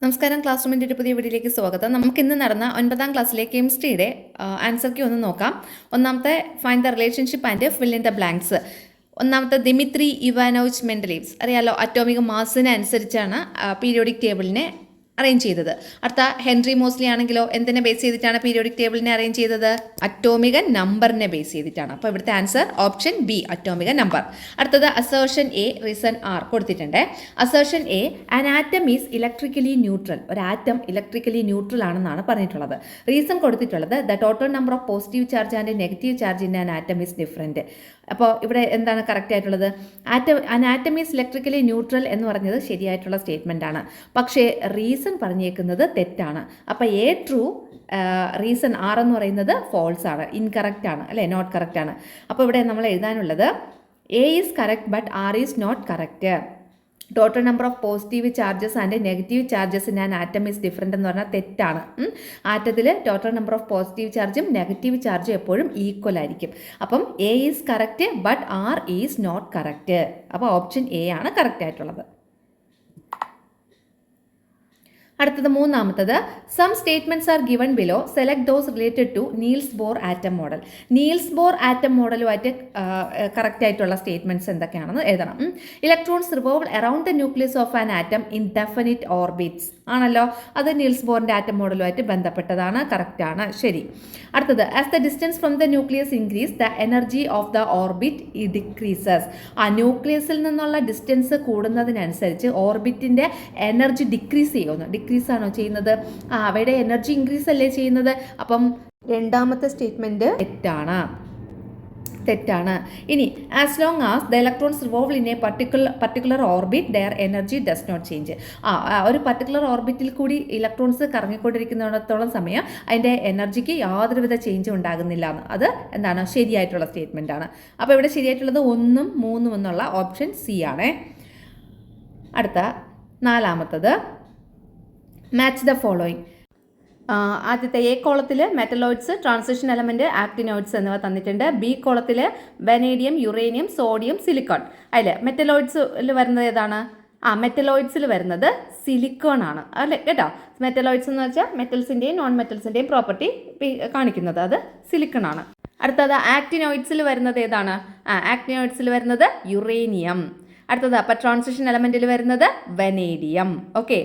നമസ്കാരം, ക്ലാസ് റൂമിൻ്റെ ഒരു പുതിയ വീഡിയോയിലേക്ക് സ്വാഗതം. നമുക്ക് ഇന്ന് നടന്ന 9ാം ക്ലാസ്സിലെ കെമിസ്ട്രിയുടെ ആൻസർ കീ ഒന്ന് നോക്കാം. ഒന്നാമത്തെ find the relationship and fill in the blanks. ഒന്നാമത്തെ ദിമിത്രി ഇവാനോവിച്ച് മെൻഡലീവ്സ്, അറിയാലോ, അറ്റോമിക മാസിന് അനുസരിച്ചാണ് പീരിയോഡിക് ടേബിളിനെ അറേഞ്ച് ചെയ്തത്. അടുത്ത ഹെൻറി മോസ്ലി ആണെങ്കിലോ എന്തിനെ ബേസ് ചെയ്തിട്ടാണ് പീരിയോഡിക് ടേബിളിനെ അറേഞ്ച് ചെയ്തത്? അറ്റോമിക നമ്പറിനെ ബേസ് ചെയ്തിട്ടാണ്. അപ്പോൾ ഇവിടുത്തെ ആൻസർ ഓപ്ഷൻ ബി, അറ്റോമിക നമ്പർ. അടുത്തത് അസേർഷൻ എ, റീസൺ ആർ കൊടുത്തിട്ടുണ്ട്. Assertion A, an atom is electrically neutral. ഒരു ആറ്റം ഇലക്ട്രിക്കലി ന്യൂട്രൽ ആണെന്നാണ് പറഞ്ഞിട്ടുള്ളത്. റീസൺ കൊടുത്തിട്ടുള്ളത് the total number of positive charge and negative charge in an atom is different. അപ്പോൾ ഇവിടെ എന്താണ് correct ആയിട്ടുള്ളത്? ആറ്റം ഈസ് ഇലക്ട്രിക്കലി ന്യൂട്രൽ എന്ന് പറഞ്ഞത് ശരിയായിട്ടുള്ള സ്റ്റേറ്റ്മെൻ്റ് ആണ്. പക്ഷേ റീസൺ പറഞ്ഞേക്കുന്നത് തെറ്റാണ്. അപ്പോൾ എ ട്രൂ, റീസൺ ആർ എന്ന് പറയുന്നത് ഫോൾസ് ആണ്, ഇൻകറക്റ്റ് ആണ്, അല്ലേ, നോട്ട് കറക്റ്റ് ആണ്. അപ്പോൾ ഇവിടെ നമ്മൾ എഴുതാനുള്ളത് A is correct but R is not correct. Total number of positive charges and negative charges in an atom is different എന്ന് പറഞ്ഞാൽ തെറ്റാണ്. ആറ്റത്തിൽ ടോട്ടൽ നമ്പർ ഓഫ് പോസിറ്റീവ് ചാർജും നെഗറ്റീവ് ചാർജും എപ്പോഴും ഈക്വൽ ആയിരിക്കും. അപ്പം A is correct but R is not correct. അപ്പോൾ ഓപ്ഷൻ എ ആണ് കറക്റ്റ് ആയിട്ടുള്ളത്. അടുത്തത് മൂന്നാമത്തത്, some statements are given below, select those related to Niels Bohr atom model. Niels Bohr atom മോഡലുമായിട്ട് correct ആയിട്ടുള്ള സ്റ്റേറ്റ്മെൻറ്റ്സ് എന്തൊക്കെയാണെന്ന് എഴുതണം. Electrons revolve around the nucleus of an atom in definite orbits ആണല്ലോ, അത് Niels ബോറിൻ്റെ atom മോഡലുമായിട്ട് ബന്ധപ്പെട്ടതാണ്, കറക്റ്റാണ്, ശരി. അടുത്തത്, as the distance from the nucleus increase the energy of the orbit decreases. ആ ന്യൂക്ലിയസിൽ നിന്നുള്ള ഡിസ്റ്റൻസ് കൂടുന്നതിനനുസരിച്ച് ഓർബിറ്റിൻ്റെ എനർജി ഡിക്രീസ് ചെയ്യുന്നു. ഡിക്രീസ് ആണോ ചെയ്യുന്നത്? അവയുടെ എനർജി ഇൻക്രീസ് അല്ലേ ചെയ്യുന്നത്? അപ്പം രണ്ടാമത്തെ സ്റ്റേറ്റ്മെൻറ്റ് തെറ്റാണ്. ഇനി as long as the electrons revolve in a particular orbit their energy does not change. ഒരു പർട്ടിക്കുലർ ഓർബിറ്റിൽ കൂടി ഇലക്ട്രോൺസ് കറങ്ങിക്കൊണ്ടിരിക്കുന്നിടത്തോളം സമയം അതിൻ്റെ എനർജിക്ക് യാതൊരുവിധ ചേഞ്ചും ഉണ്ടാകുന്നില്ല എന്ന്. അത് എന്താണ്? ശരിയായിട്ടുള്ള സ്റ്റേറ്റ്മെൻ്റ് ആണ്. അപ്പോൾ ഇവിടെ ശരിയായിട്ടുള്ളത് 1ഉം 3ഉം എന്നുള്ള ഓപ്ഷൻ സി ആണ്. അടുത്ത നാലാമത്തത്, മാച്ച് ദ ഫോളോയിങ്. ആദ്യത്തെ എ കോളത്തിൽ മെറ്റലോയിഡ്സ്, ട്രാൻസിഷൻ എലമെൻറ്റ്, ആക്ടിനോയിഡ്സ് എന്നിവ തന്നിട്ടുണ്ട്. ബി കോളത്തിൽ വെനേഡിയം, യുറേനിയം, സോഡിയം, സിലിക്കോൺ. അതിൽ മെറ്റലോയിഡ്സിൽ വരുന്നത് ഏതാണ്? മെറ്റലോയിഡ്സിൽ വരുന്നത് സിലിക്കോൺ ആണ്, അല്ലേ, കേട്ടോ. മെറ്റലോയിഡ്സ് എന്ന് വെച്ചാൽ മെറ്റൽസിൻ്റെയും നോൺ മെറ്റൽസിൻ്റെയും പ്രോപ്പർട്ടി കാണിക്കുന്നത്, അത് സിലിക്കൺ ആണ്. അടുത്തത് ആക്ടിനോയിഡ്സിൽ വരുന്നത് ഏതാണ്? ആക്ടിനോയിഡ്സിൽ വരുന്നത് യുറേനിയം. അടുത്തത് അപ്പോൾ ട്രാൻസിഷൻ എലമെൻറ്റിൽ വരുന്നത് വെനേഡിയം. ഓക്കെ,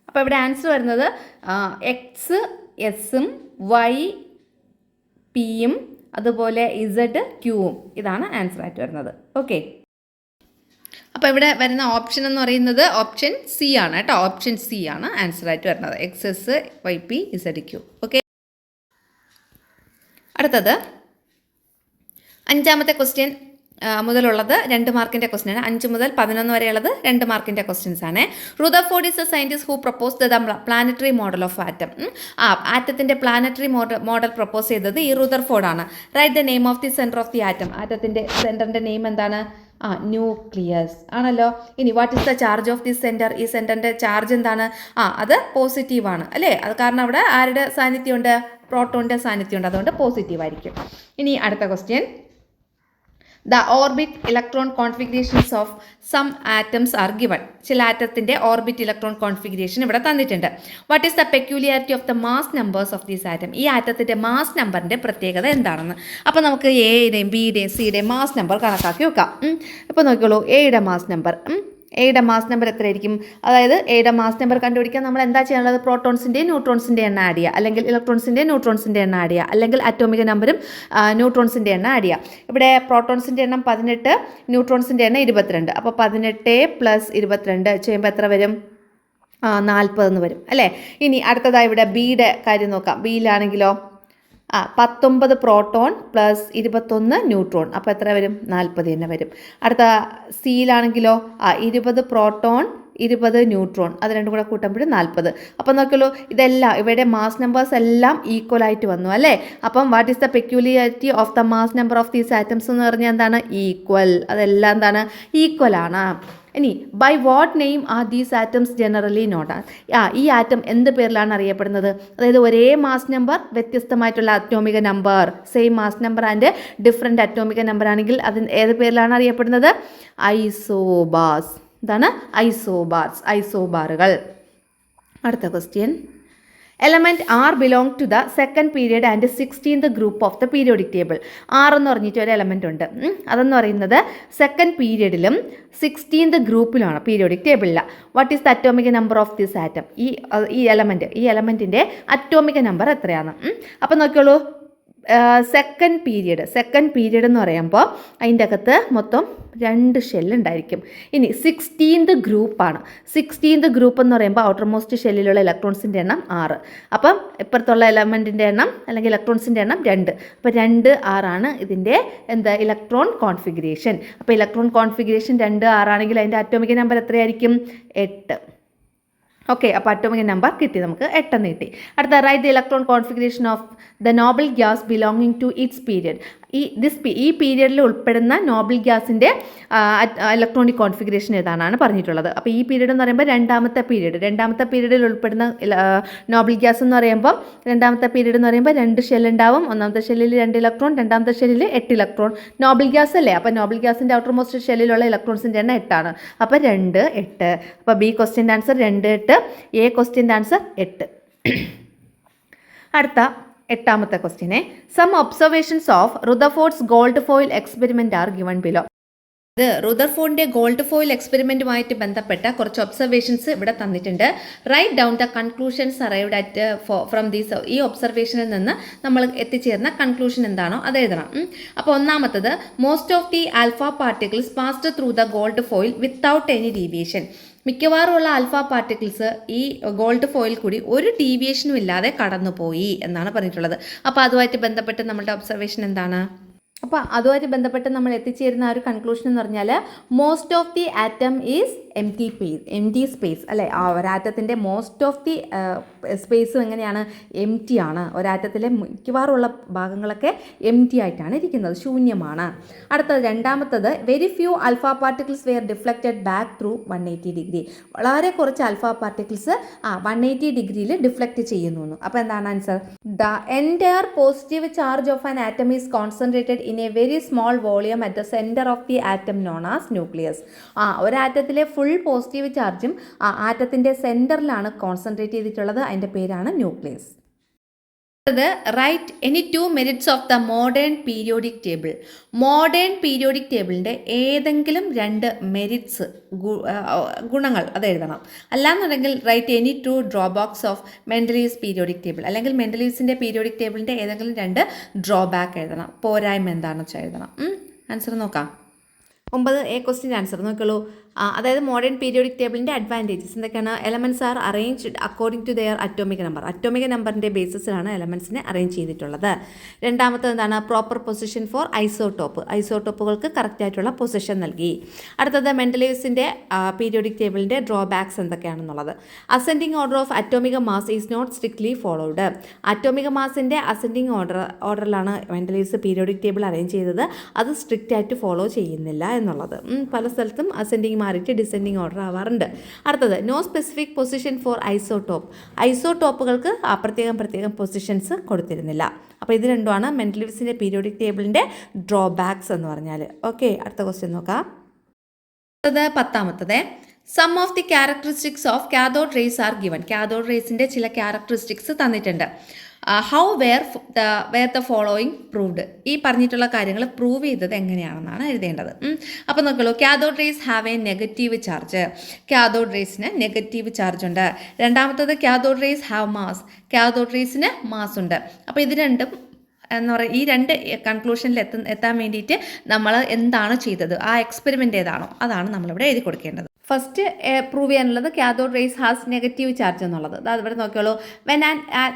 അപ്പോൾ ഇവിടെ ആൻസർ വരുന്നത് എക്സ് എസും വൈ പിയും അതുപോലെ ഇസഡ് ക്യൂവും. ഇതാണ് ആൻസർ ആയിട്ട് വരുന്നത്. ഓക്കെ, അപ്പോൾ ഇവിടെ വരുന്ന ഓപ്ഷൻ എന്ന് പറയുന്നത് ഓപ്ഷൻ സി ആണ്, കേട്ടോ. ഓപ്ഷൻ സി ആണ് ആൻസർ ആയിട്ട് വരുന്നത്, X S Y P Z Q. Okay, അടുത്തത് അഞ്ചാമത്തെ ക്വസ്റ്റ്യൻ മുതലുള്ളത് 2 മാർക്കിൻ്റെ ക്വസ്റ്റ്യൻ ആണ്. 5 മുതൽ 11 വരെയുള്ളത് 2 മാർക്കിൻ്റെ ക്വസ്റ്റ്യൻസ് ആണ്. Rutherford is a scientist who proposed the planetary model of atom. ആറ്റത്തിൻ്റെ പ്ലാനറ്ററി മോഡൽ പ്രപ്പോസ് ചെയ്തത് ഈ റുദർഫോർഡ് ആണ്. Right the name of the centre of the atom. ആറ്റത്തിൻ്റെ സെൻറ്ററിൻ്റെ നെയിം എന്താണ്? ന്യൂക്ലിയസ് ആണല്ലോ. ഇനി what is the charge of the centre? ഈ സെൻറ്ററിൻ്റെ ചാർജ് എന്താണ്? അത് പോസിറ്റീവാണ്, അല്ലേ. അത് കാരണം അവിടെ ആരുടെ സാന്നിധ്യമുണ്ട്? പ്രോട്ടോണിൻ്റെ സാന്നിധ്യമുണ്ട്, അതുകൊണ്ട് പോസിറ്റീവ് ആയിരിക്കും. ഇനി അടുത്ത question, the orbit electron configurations of some atoms are given. ചില ആറ്റത്തിൻ്റെ ഓർബിറ്റ് ഇലക്ട്രോൺ കോൺഫിഗറേഷൻ ഇവിടെ തന്നിട്ടുണ്ട്. What is the peculiarity of the mass numbers of these atom? ഈ ആറ്റത്തിൻ്റെ മാസ് നമ്പറിൻ്റെ പ്രത്യേകത എന്താണെന്ന്. അപ്പോൾ നമുക്ക് എയുടെയും ബിയുടെയും സിയുടെയും മാസ് നമ്പർ കണക്കാക്കി വെക്കാം. ഇപ്പോൾ നോക്കിക്കോളൂ, എയുടെ മാസ് നമ്പർ എത്രയായിരിക്കും? അതായത് എയുടെ മാസ് നമ്പർ കണ്ടുപിടിക്കാൻ നമ്മൾ എന്താ ചെയ്യാനുള്ളത്? പ്രോട്ടോൺസിൻ്റെയും ന്യൂട്രോൺസിൻ്റെ എണ്ണം ആഡ് ചെയ്യുക, അല്ലെങ്കിൽ ഇലക്ട്രോൺസിൻ്റെയും ന്യൂട്രോൺസിൻ്റെ എണ്ണം ആഡ് ചെയ്യുക, അല്ലെങ്കിൽ അറ്റോമിക നമ്പറും ന്യൂട്രോൺസിൻ്റെ എണ്ണം ആഡ് ചെയ്യുക. ഇവിടെ പ്രോട്ടോൺസിൻ്റെ എണ്ണം 18, ന്യൂട്രോൺസിൻ്റെ എണ്ണം 22. അപ്പോൾ 18 + 22 ചെയ്യുമ്പോൾ എത്ര വരും? 40 എന്ന് വരും, അല്ലേ. ഇനി അടുത്തതായി ഇവിടെ ബിയുടെ കാര്യം നോക്കാം. ബിയിലാണെങ്കിലോ 19 പ്രോട്ടോൺ + 21 ന്യൂട്രോൺ. അപ്പോൾ എത്ര വരും? 40 തന്നെ വരും. അടുത്ത സിയിലാണെങ്കിലോ 20 പ്രോട്ടോൺ 20 ന്യൂട്രോൺ, അത് രണ്ടും കൂടെ കൂട്ടുമ്പോൾ 40. അപ്പോൾ നോക്കിയല്ലോ, ഇതെല്ലാം ഇവിടെ മാസ് നമ്പേഴ്സ് എല്ലാം ഈക്വൽ ആയിട്ട് വന്നു, അല്ലേ. അപ്പം what is the peculiarity of the mass number of these atoms എന്ന് പറഞ്ഞാൽ എന്താണ്? ഈക്വൽ. അതെല്ലാം എന്താണ്? ഈക്വൽ ആണ്. ഇനി by what name are these atoms generally noted? ഈ ആറ്റം എന്ത് പേരിലാണ് അറിയപ്പെടുന്നത്? അതായത് ഒരേ മാസ് നമ്പർ, വ്യത്യസ്തമായിട്ടുള്ള atomic number, same mass number and different atomic number ആണെങ്കിൽ അത് ഏത് പേരിലാണ് അറിയപ്പെടുന്നത്? ഐസോബാർസ്. ഇതാണ് ഐസോബാറുകൾ. അടുത്ത question, element are belong to the second period and 16th group of the periodic table. R എന്ന് പറഞ്ഞിട്ട് ഒരു എലമെൻ്റ് ഉണ്ട്. അതെന്ന് പറയുന്നത് സെക്കൻഡ് പീരിയഡിലും 16th ഗ്രൂപ്പിലാണ് പീരിയോഡിക് ടേബിളിൽ. What is the atomic number of this atom? ഈ എലമെൻറ്റിൻ്റെ അറ്റോമിക് നമ്പർ എത്രയാണ്? അപ്പോൾ നോക്കിയോളൂ, സെക്കൻഡ് പീരിയഡ് എന്ന് പറയുമ്പോൾ അതിൻ്റെ അകത്ത് മൊത്തം 2 ഷെല്ലുണ്ടായിരിക്കും. ഇനി 16th ഗ്രൂപ്പാണ്. 16th ഗ്രൂപ്പ് എന്ന് പറയുമ്പോൾ ഔട്ടർ മോസ്റ്റ് ഷെല്ലിലുള്ള ഇലക്ട്രോൺസിൻ്റെ എണ്ണം 6. അപ്പം ഇപ്പുറത്തുള്ള എലമെൻറ്റിൻ്റെ എണ്ണം അല്ലെങ്കിൽ ഇലക്ട്രോൺസിൻ്റെ എണ്ണം 2. അപ്പോൾ 2 6 ഇതിൻ്റെ ഇലക്ട്രോൺ കോൺഫിഗറേഷൻ. അപ്പോൾ ഇലക്ട്രോൺ കോൺഫിഗറേഷൻ 2 6 ആണെങ്കിൽ അതിൻ്റെ അറ്റോമിക് നമ്പർ എത്രയായിരിക്കും? 8. ഓക്കെ, അപ്പോൾ അറ്റോമിക് നമ്പർ കിട്ടി, നമുക്ക് 8 എന്ന് കിട്ടി. അടുത്ത, right the electron configuration of the noble gas belonging to its period. ഈ പീരിയഡിൽ ഉൾപ്പെടുന്ന നോബൽ ഗ്യാസിൻ്റെ ഇലക്ട്രോണിക് കോൺഫിഗറേഷൻ ഏതാണെന്നാണ് പറഞ്ഞിട്ടുള്ളത്. അപ്പോൾ ഈ പീരീഡ് എന്ന് പറയുമ്പോൾ രണ്ടാമത്തെ പീരീഡിൽ ഉൾപ്പെടുന്ന നോബൽ ഗ്യാസ് എന്ന് പറയുമ്പോൾ രണ്ടാമത്തെ പീരീഡ് എന്ന് പറയുമ്പോൾ 2 ഷെൽ ഉണ്ടാവും. ഒന്നാമത്തെ ഷെല്ലിൽ 2 ഇലക്ട്രോൺ, രണ്ടാമത്തെ ഷെല്ലിൽ 8 ഇലക്ട്രോൺ. നോബൽ ഗ്യാസ് അല്ലേ, അപ്പോൾ നോബൽ ഗ്യാസിൻ്റെ ഔട്ടർ മോസ്റ്റ് ഷെല്ലിലുള്ള ഇലക്ട്രോൺസിൻ്റെ എണ്ണം 8 ആണ്. അപ്പോൾ 2 8. അപ്പോൾ ബി ക്വസ്റ്റ്യൻ്റെ ആൻസർ 2 8, എ ക്വസ്റ്റ്യൻ്റെ ആൻസർ 8. അടുത്ത 8ാമത്തെ ക്വസ്റ്റ്യനെ, some observations of Rutherford's gold foil experiment are given below. ഇത് റുദർഫോർഡിൻ്റെ ഗോൾഡ് ഫോയിൽ എക്സ്പെരിമെൻറ്റുമായിട്ട് ബന്ധപ്പെട്ട കുറച്ച് ഒബ്സർവേഷൻസ് ഇവിടെ തന്നിട്ടുണ്ട്. Write down the conclusions arrived at from these. ഈ ഒബ്സർവേഷനിൽ നിന്ന് നമ്മൾ എത്തിച്ചേർന്ന കൺക്ലൂഷൻ എന്താണോ അത് എഴുതണം. അപ്പോൾ ഒന്നാമത്തത്, most of the alpha particles passed through the gold foil without any deviation. മിക്കവാറുമുള്ള ആൽഫ പാർട്ടിക്കിൾസ് ഈ ഗോൾഡ് ഫോയിൽ കൂടി ഒരു ഡീവിയേഷനും ഇല്ലാതെ കടന്നുപോയി എന്നാണ് പറഞ്ഞിട്ടുള്ളത്. അപ്പോൾ അതുമായിട്ട് ബന്ധപ്പെട്ട് നമ്മളുടെ ഒബ്സർവേഷൻ എന്താണ്? അപ്പോൾ അതുമായിട്ട് ബന്ധപ്പെട്ട് നമ്മൾ എത്തിച്ചേരുന്ന ആ ഒരു കൺക്ലൂഷൻ എന്ന് പറഞ്ഞാൽ, most of the atom is M T space അല്ലേ. ആ ഒരാറ്റത്തിൻ്റെ മോസ്റ്റ് ഓഫ് ദി സ്പേസും എങ്ങനെയാണ്? എം ടി ആണ്. ഒരാറ്റത്തിലെ മിക്കവാറുള്ള ഭാഗങ്ങളൊക്കെ എം ടി ആയിട്ടാണ് ഇരിക്കുന്നത്, ശൂന്യമാണ്. അടുത്തത്, രണ്ടാമത്തത്, very few alpha particles were deflected back through 180 degree. വളരെ കുറച്ച് ആൽഫ പാർട്ടിക്കിൾസ് 180 ഡിഗ്രിയിൽ ഡിഫ്ലക്റ്റ് ചെയ്യുന്നു. അപ്പോൾ എന്താണ് answer? The entire positive charge of an atom is concentrated in a very small volume at the centre of the atom known as nucleus. ഒരാറ്റത്തിലെ full positive ചാർജും ആറ്റത്തിൻ്റെ സെൻറ്ററിലാണ് കോൺസെൻട്രേറ്റ് ചെയ്തിട്ടുള്ളത്. അതിൻ്റെ പേരാണ് nucleus. Right any 2 merits of the modern periodic table. Modern periodic ടേബിളിൻ്റെ ഏതെങ്കിലും 2 മെറിറ്റ്സ്, ഗുണങ്ങൾ അത് എഴുതണം. അല്ലാന്നുണ്ടെങ്കിൽ right any 2 drawbacks of Mendeleev's periodic table. അല്ലെങ്കിൽ മെൻ്റലീവ്സിൻ്റെ പീരിയോഡിക് ടേബിളിൻ്റെ ഏതെങ്കിലും 2 ഡ്രോബാക്ക് എഴുതണം. പോരായ്മ എന്താണെന്ന് വെച്ചാൽ എഴുതണം. ആൻസർ നോക്കാം. 9 എ ക്വസ്റ്റ്യൻ ആൻസർ നോക്കുള്ളൂ. അതായത് മോഡേൺ പീരിയോഡിക് ടേബിളിൻ്റെ അഡ്വാൻറ്റേജസ് എന്തൊക്കെയാണ്? Elements are arranged according to their atomic number. Atomic നമ്പറിൻ്റെ ബേസിസിലാണ് എലമെൻറ്റ്സിനെ അറേഞ്ച് ചെയ്തിട്ടുള്ളത്. രണ്ടാമത്തത് എന്താണ്? പ്രോപ്പർ പൊസിഷൻ ഫോർ ഐസോട്ടോപ്പുകൾക്ക് കറക്റ്റായിട്ടുള്ള പൊസിഷൻ നൽകി. അടുത്തത് മെൻ്റലീവ്സിൻ്റെ പീരിയോഡിക് ടേബിളിൻ്റെ ഡ്രോബാക്സ് എന്തൊക്കെയാണെന്നുള്ളത്. Ascending order of atomic mass is not strictly followed. Atomic മാസിൻ്റെ അസെൻഡിങ് ഓർഡറിലാണ് മെൻ്റലീവ്സ് പീരിയോഡിക് ടേബിൾ അറേഞ്ച് ചെയ്തത്. അത് സ്ട്രിക്റ്റ് ആയിട്ട് ഫോളോ ചെയ്യുന്നില്ല എന്നുള്ളത്. പല സ്ഥലത്തും അസെൻഡിങ് മാറിയിട്ട് ഡിസെൻഡിങ് ഓർഡർ ആവാറുണ്ട്. അടുത്തത്, നോ സ്പെസിഫിക് പൊസിഷൻ ഫോർ ഐസോട്ടോപ്പുകൾക്ക് പ്രത്യേകം പൊസിഷൻസ് കൊടുത്തിരുന്നില്ല. അപ്പോൾ ഇത് രണ്ടുമാണ് മെൻ്റലീവ്സിൻ്റെ പീരിയോഡിക് ടേബിളിൻ്റെ ഡ്രോബാക്സ് എന്ന് പറഞ്ഞാൽ. ഓക്കെ, അടുത്ത ക്വസ്റ്റ്യൻ നോക്കാം. അടുത്തത് 10ാമത്തത്, some of the characteristics of cathode rays are given. Cathode റേസിൻ്റെ ചില ക്യാരക്ടറിസ്റ്റിക്സ് തന്നിട്ടുണ്ട്. How were the following proved. ഈ പറഞ്ഞിട്ടുള്ള കാര്യങ്ങൾ പ്രൂവ് ചെയ്തത് എങ്ങനെയാണെന്നാണ് എഴുതേണ്ടത്. അപ്പോൾ നോക്കുള്ളൂ, cathode rays have a negative charge. Cathode റേസിന് നെഗറ്റീവ് ചാർജ് ഉണ്ട്. രണ്ടാമത്തത്, cathode rays have mass. Cathode റേസിന് മാസ് ഉണ്ട്. അപ്പോൾ ഇത് രണ്ടും എന്ന് പറയുക, ഈ 2 കൺക്ലൂഷനിൽ എത്താൻ വേണ്ടിയിട്ട് നമ്മൾ എന്താണ് ചെയ്തത്, ആ എക്സ്പെരിമെൻ്റ് ഏതാണോ അതാണ് നമ്മളിവിടെ എഴുതി കൊടുക്കേണ്ടത്. ഫസ്റ്റ് പ്രൂവ് ചെയ്യാനുള്ളത് cathode rays has negative charge എന്നുള്ളത്. അത് ഇവിടെ നോക്കിയോളൂ.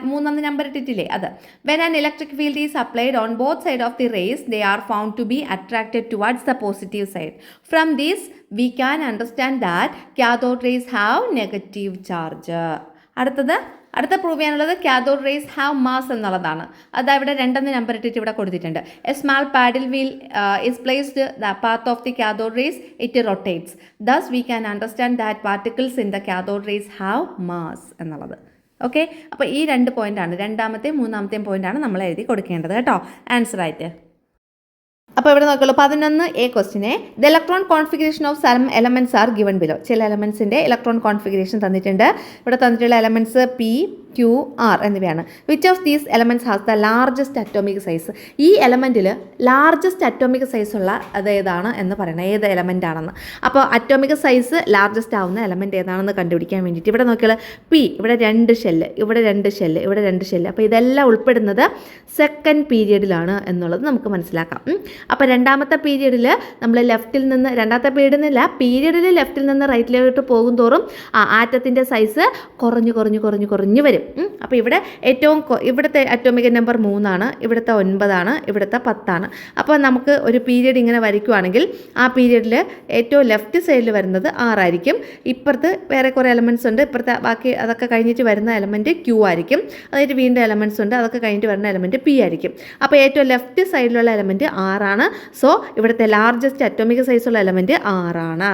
മൂന്നാമത് നമ്പർ ഇട്ടിട്ടില്ലേ, അത് when an electric field is applied on both side of the rays they are found to be attracted towards the positive side. From these we can understand that cathode rays have negative charge. അടുത്ത prove ചെയ്യാനുള്ളത് cathode rays have mass എന്നുള്ളതാണ്. അത് ഇവിടെ 2 number ഇട്ടിട്ട് ഇവിടെ കൊടുത്തിട്ടുണ്ട്. A small paddle wheel is placed the path of the cathode rays, it rotates. Thus we can understand that particles in the cathode rays have mass എന്നുള്ളത്. Okay, അപ്പോൾ ഈ 2 പോയിൻ്റാണ്, 2ാമത്തെയും 3ാമത്തെയും പോയിൻ്റാണ് നമ്മൾ എഴുതി കൊടുക്കേണ്ടത് കേട്ടോ, ആൻസർ ആയിട്ട്. അപ്പോൾ ഇവിടെ നോക്കുള്ളൂ 11A ക്വസ്റ്റിനെ the electron configuration of some elements are given below. ചില എലമെൻറ്റ്സിൻ്റെ ഇലക്ട്രോൺ കോൺഫിഗറേഷൻ തന്നിട്ടുണ്ട്. ഇവിടെ തന്നിട്ടുള്ള എലമെൻറ്റ്സ് P, Q, R എന്നിവയാണ്. Which of these elements has the largest atomic size? ഈ എലമെൻറ്റിൽ ലാർജസ്റ്റ് അറ്റോമിക് സൈസ് ഉള്ള അത് ഏതാണ് എന്ന് പറയണം, ഏത് എലമെൻ്റ് ആണെന്ന്. അപ്പോൾ അറ്റോമിക് സൈസ് ലാർജസ്റ്റ് ആവുന്ന എലമെൻറ്റ് ഏതാണെന്ന് കണ്ടുപിടിക്കാൻ വേണ്ടിയിട്ട് ഇവിടെ നോക്കിയാൽ P, ഇവിടെ 2 ഷെല്ല്, ഇവിടെ 2 ഷെല്ല്, ഇവിടെ 2 ഷെല്ല്. അപ്പോൾ ഇതെല്ലാം ഉൾപ്പെടുന്നത് സെക്കൻഡ് പീരിയഡിലാണ് എന്നുള്ളത് നമുക്ക് മനസ്സിലാക്കാം. അപ്പോൾ രണ്ടാമത്തെ പീരിയഡിൽ നമ്മൾ ലെഫ്റ്റിൽ നിന്ന്, രണ്ടാമത്തെ പീരിയഡിൽ ലെഫ്റ്റിൽ നിന്ന് റൈറ്റിലോട്ട് പോകും തോറും ആറ്റത്തിൻ്റെ സൈസ് കുറഞ്ഞു വരും. അപ്പോൾ ഇവിടെ ഇവിടുത്തെ അറ്റോമിക് നമ്പർ 3 ആണ്, ഇവിടുത്തെ 9 ആണ്, ഇവിടുത്തെ 10 ആണ്. അപ്പോൾ നമുക്ക് ഒരു പീരിയഡ് ഇങ്ങനെ വരയ്ക്കുവാണെങ്കിൽ ആ പീരിയഡിൽ ഏറ്റവും ലെഫ്റ്റ് സൈഡിൽ വരുന്നത് 6 ആയിരിക്കും. ഇപ്പുറത്ത് വേറെ കുറേ എലമെൻറ്റ്സ് ഉണ്ട്, ഇപ്പുറത്തെ ബാക്കി അതൊക്കെ കഴിഞ്ഞിട്ട് വരുന്ന എലമെൻറ്റ് Q ആയിരിക്കും. അതായത് വീണ്ടും എലമെൻറ്റ്സ് ഉണ്ട്, അതൊക്കെ കഴിഞ്ഞിട്ട് വരുന്ന എലമെൻറ്റ് P ആയിരിക്കും. അപ്പോൾ ഏറ്റവും ലെഫ്റ്റ് സൈഡിലുള്ള എലമെൻറ്റ് 6 ആണ്. സോ ഇവിടുത്തെ ലാർജസ്റ്റ് അറ്റോമിക് സൈസുള്ള എലമെൻറ്റ് 6 ആണ്.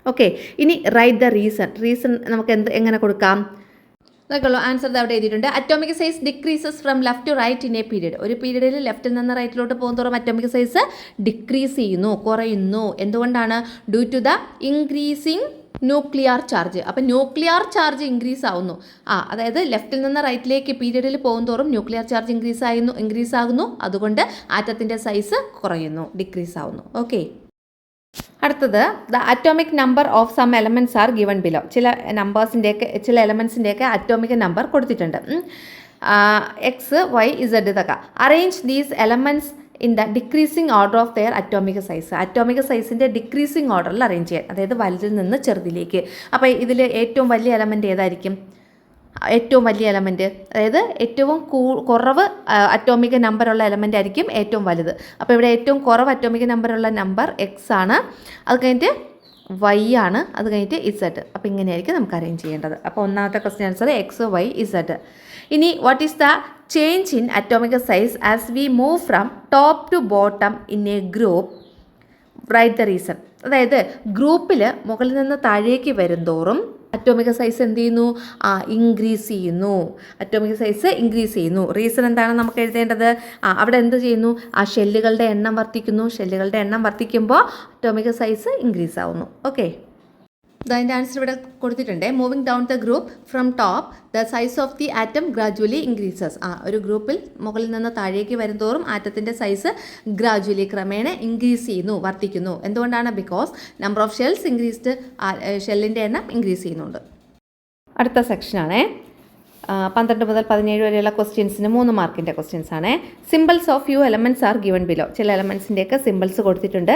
ഓക്കെ, ഇനി റൈറ്റ് ദ റീസൺ നമുക്ക് എങ്ങനെ കൊടുക്കാം? നോക്കുള്ളൂ, ആൻസർ അവിടെ എഴുതിയിട്ടുണ്ട്. Atomic size decreases from left to right in a period. ഒരു പീരീഡിൽ ലെഫ്റ്റിൽ നിന്ന് റൈറ്റിലോട്ട് പോകുന്നതോറും അറ്റോമിക് സൈസ് ഡിക്രീസ് ചെയ്യുന്നു, കുറയുന്നു. എന്തുകൊണ്ടാണ്? Due to the increasing nuclear charge. അപ്പം ന്യൂക്ലിയർ ചാർജ് ഇൻക്രീസ് ആവുന്നു. അതായത് ലെഫ്റ്റിൽ നിന്ന് റൈറ്റിലേക്ക് പീരീഡിൽ പോകുന്നതോറും ന്യൂക്ലിയർ ചാർജ് ഇൻക്രീസ് ആകുന്നു. അതുകൊണ്ട് ആറ്റത്തിൻ്റെ സൈസ് കുറയുന്നു, ഡിക്രീസ് ആവുന്നു. ഓക്കെ, അടുത്തത് the atomic number of some elements are given below. ചില എലമെൻറ്റ്സിൻ്റെയൊക്കെ അറ്റോമിക് നമ്പർ കൊടുത്തിട്ടുണ്ട്. X, Y, Z ഇതൊക്കെ. Arrange these elements in the decreasing order of their atomic size. Atomic സൈസിൻ്റെ ഡിക്രീസിങ് ഓർഡറിൽ അറേഞ്ച് ചെയ്യാൻ, അതായത് വലുതിൽ നിന്ന് ചെറുതിലേക്ക്. അപ്പോൾ ഇതിൽ ഏറ്റവും വലിയ എലമെൻറ്റ് ഏതായിരിക്കും? ഏറ്റവും വലിയ എലമെൻറ്റ്, അതായത് ഏറ്റവും കുറവ് അറ്റോമിക് നമ്പറുള്ള എലമെൻ്റ് ആയിരിക്കും ഏറ്റവും വലുത്. അപ്പോൾ ഇവിടെ ഏറ്റവും കുറവ് അറ്റോമിക് നമ്പറുള്ള നമ്പർ X ആണ്, അത് കഴിഞ്ഞിട്ട് Y ആണ്, അത് കഴിഞ്ഞിട്ട് Z. അപ്പോൾ ഇങ്ങനെയായിരിക്കും നമുക്ക് അറേഞ്ച് ചെയ്യേണ്ടത്. അപ്പോൾ ഒന്നാമത്തെ question answer X, Y, Z. ഇനി what is the change in atomic size as we move from top to bottom in a group? Write the reason. അതായത് ഗ്രൂപ്പിൽ മുകളിൽ നിന്ന് താഴേക്ക് വരുംതോറും അറ്റോമിക് സൈസ് എന്ത് ചെയ്യുന്നു? ഇൻക്രീസ് ചെയ്യുന്നു. അറ്റോമിക് സൈസ് ഇൻക്രീസ് ചെയ്യുന്നു. റീസൺ എന്താണ് നമുക്ക് എഴുതേണ്ടത്? അവിടെ എന്ത് ചെയ്യുന്നു? ഷെല്ലുകളുടെ എണ്ണം വർദ്ധിക്കുന്നു. ഷെല്ലുകളുടെ എണ്ണം വർദ്ധിക്കുമ്പോൾ അറ്റോമിക് സൈസ് ഇൻക്രീസ് ആവുന്നു. ഓക്കെ, അതിൻ്റെ ആൻസർ ഇവിടെ കൊടുത്തിട്ടുണ്ട്. Moving down the group from top the size of the atom gradually increases. ഒരു ഗ്രൂപ്പിൽ മുകളിൽ നിന്ന് താഴേക്ക് വരുന്തോറും ആറ്റത്തിൻ്റെ സൈസ് ഗ്രാജുവലി ക്രമേണ ഇൻക്രീസ് ചെയ്യുന്നു, വർദ്ധിക്കുന്നു. എന്തുകൊണ്ടാണ്? Because number of shells increased, ഷെല്ലിൻ്റെ എണ്ണം ഇൻക്രീസ് ചെയ്യുന്നുണ്ട്. അടുത്ത സെക്ഷനാണേ 12 മുതൽ 17 വരെയുള്ള ക്വസ്റ്റ്യൻസിന് 3 മാർക്കിൻ്റെ ക്വസ്റ്റ്യൻസ് ആണ്. Symbols of you elements are given below. ചില എലമെൻറ്റ്സിൻ്റെയൊക്കെ സിമ്പിൾസ് കൊടുത്തിട്ടുണ്ട്.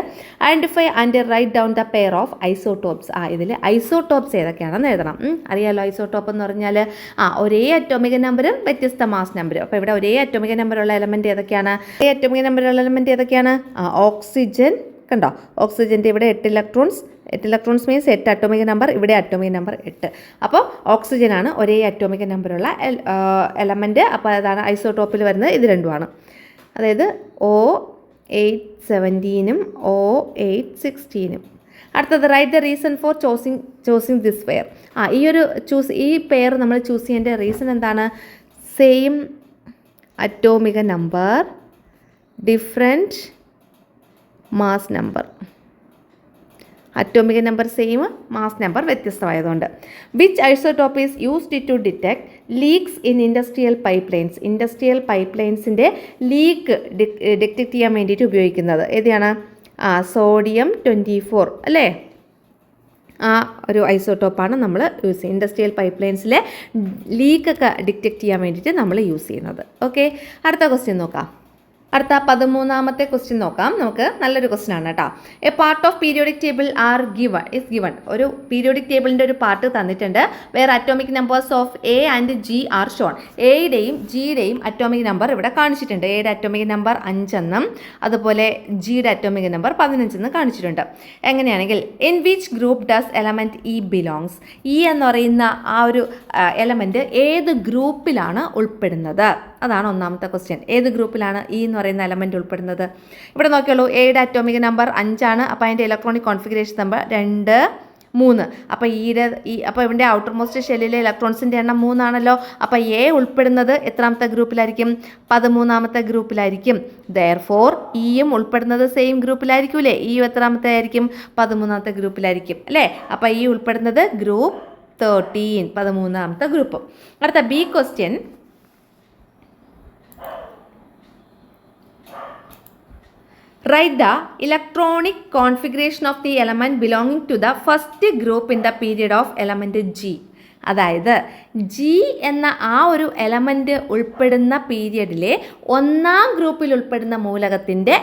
Identify and write down the pair of isotopes. ഇതിൽ ഐസോടോപ്സ് ഏതൊക്കെയാണെന്ന് എഴുതണം. അറിയാമല്ലോ, ഐസോടോപ്പ് എന്ന് പറഞ്ഞാൽ ഒരേ അറ്റോമിക് നമ്പറും വ്യത്യസ്ത മാസ് നമ്പറും. അപ്പോൾ ഇവിടെ ഒരേ അറ്റോമിക് നമ്പറുള്ള എലമെൻറ്റ് ഏതൊക്കെയാണ്? അറ്റോമിക് നമ്പറുള്ള എലമെൻറ്റ് ഏതൊക്കെയാണ്? ഓക്സിജൻ. കണ്ടോ, ഓക്സിജൻ്റെ ഇവിടെ 8 ഇലക്ട്രോൺസ് മീൻസ് 8 അറ്റോമിക് നമ്പർ, ഇവിടെ അറ്റോമിക് നമ്പർ 8. അപ്പോൾ ഓക്സിജനാണ് ഒരേ അറ്റോമിക് നമ്പറുള്ള എലമെൻറ്റ്. അപ്പോൾ അതാണ് ഐസോടോപ്പിൽ വരുന്നത്. ഇത് രണ്ടുമാണ്, അതായത് O817 O816. അടുത്തത് right the reason for choosing this pair. ഈ പെയർ നമ്മൾ ചൂസ് ചെയ്യേണ്ട റീസൺ എന്താണ്? Same atomic number, different mass number. Atomic number same, mass number വ്യത്യസ്തമായതുകൊണ്ട്. Which isotope is used to detect leaks in industrial pipe ലൈൻസിൻ്റെ leak detect ചെയ്യാൻ വേണ്ടിയിട്ട് ഉപയോഗിക്കുന്നത് ഏതാണ്? സോഡിയം 24 അല്ലേ? ഒരു ഐസോടോപ്പാണ് നമ്മൾ യൂസ് ചെയ്യുന്നത്. ഇൻഡസ്ട്രിയൽ പൈപ്പ് ലൈൻസിലെ ലീക്കൊക്കെ ഡിറ്റക്ട് ചെയ്യാൻ വേണ്ടിയിട്ട് നമ്മൾ യൂസ് ചെയ്യുന്നത്. ഓക്കെ, അടുത്ത ക്വസ്റ്റ്യൻ നോക്കാം. അടുത്ത 13ാമത്തെ ക്വസ്റ്റ്യൻ നോക്കാം. നമുക്ക് നല്ലൊരു ക്വസ്റ്റ്യൻ ആണ് കേട്ടോ. A part of periodic table is given. ഒരു പീരിയോഡിക് ടേബിളിൻ്റെ ഒരു പാർട്ട് തന്നിട്ടുണ്ട്. വേറെ atomic numbers of A and G are shown. എയുടെയും ജിയുടെയും അറ്റോമിക് നമ്പർ ഇവിടെ കാണിച്ചിട്ടുണ്ട്. എയുടെ അറ്റോമിക് നമ്പർ 5 എന്നും അതുപോലെ ജിയുടെ അറ്റോമിക് നമ്പർ 15 എന്നും കാണിച്ചിട്ടുണ്ട്. എങ്ങനെയാണെങ്കിൽ in which group does element E belongs? E എന്ന് പറയുന്ന ആ ഒരു എലമെൻറ്റ് ഏത് ഗ്രൂപ്പിലാണ് ഉൾപ്പെടുന്നത്? അതാണ് ഒന്നാമത്തെ ക്വസ്റ്റ്യൻ. ഏത് ഗ്രൂപ്പിലാണ് ഇ എന്ന് പറയുന്ന എലമെൻറ്റ് ഉൾപ്പെടുന്നത്? ഇവിടെ നോക്കിയോളൂ, എയുടെ അറ്റോമിക് നമ്പർ 5 ആണ്. അപ്പോൾ അതിൻ്റെ ഇലക്ട്രോണിക് കോൺഫിഗറേഷൻ നമ്പർ 2, 3. അപ്പോൾ അപ്പോൾ ഇവിടെ ഔട്ടർ മോസ്റ്റ് ഷെല്ലിലെ ഇലക്ട്രോൺസിൻ്റെ എണ്ണം 3 ആണല്ലോ. അപ്പോൾ എ ഉൾപ്പെടുന്നത് എത്രാമത്തെ ഗ്രൂപ്പിലായിരിക്കും? 13ാമത്തെ ഗ്രൂപ്പിലായിരിക്കും. ദെയർഫോർ ഇയും ഉൾപ്പെടുന്നത് സെയിം ഗ്രൂപ്പിലായിരിക്കൂലേ? ഇ എത്രാമത്തെ ആയിരിക്കും? 13ാമത്തെ ഗ്രൂപ്പിലായിരിക്കും അല്ലേ? അപ്പോൾ ഈ ഉൾപ്പെടുന്നത് ഗ്രൂപ്പ് 13, 13ാമത്തെ ഗ്രൂപ്പ്. അടുത്ത B question. Write the electronic configuration of the element belonging to the first group in the period of element G. അതായത് ജി എന്ന ആ ഒരു എലമെൻറ്റ് ഉൾപ്പെടുന്ന പീരിയഡിലെ 1ാം ഗ്രൂപ്പിൽ ഉൾപ്പെടുന്ന മൂലകത്തിൻ്റെ